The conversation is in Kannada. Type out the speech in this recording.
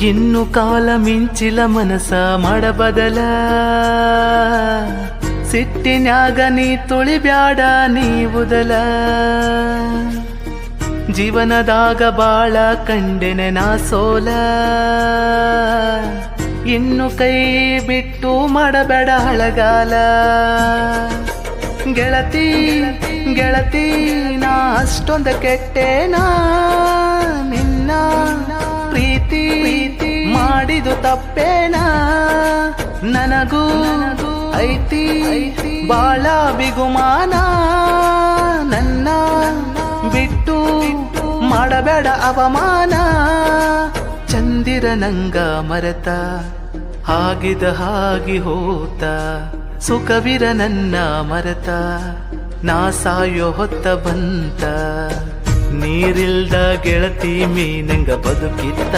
ಇನ್ನು ಕಾಲ ಮಿಂಚಿಲ ಮನಸ ಮಾಡಬದಲ ಸಿಟ್ಟಿನ್ಯಾಗ ನೀ ತುಳಿಬ್ಯಾಡ ನೀವುದಲ ಜೀವನದಾಗ ಬಾಳ ಕಂಡೆನೆ ನಾ ಸೋಲ ಇನ್ನು ಕೈ ಬಿಟ್ಟು ಮಾಡಬೇಡ ಹಳಗಾಲ ಗೆಳತಿ ಗೆಳತಿ ನಾ ಅಷ್ಟೊಂದ ಕೆಟ್ಟೇನಾ ನಿನ್ನ ಪ್ರೀತಿ ಮಾಡಿದು ತಪ್ಪೇನಾ ನನಗೂ ಐತಿ ಬಾಳ ಬಿಗುಮಾನ ನನ್ನ ಬಿಟ್ಟು ಮಾಡಬೇಡ ಅವಮಾನ ಚಂದಿರ ನಂಗ ಮರೆತ ಆಗಿದ ಹಾಗೆ ಹೋತ ಸುಖವಿರ ನನ್ನ ಮರೆತ ನಾ ಸಾಯೋ ಹೊತ್ತ ಬಂತ ನೀರಿಲ್ದ ಗೆಳತಿ ಮೀನಂಗ ಬದುಕಿತ್ತ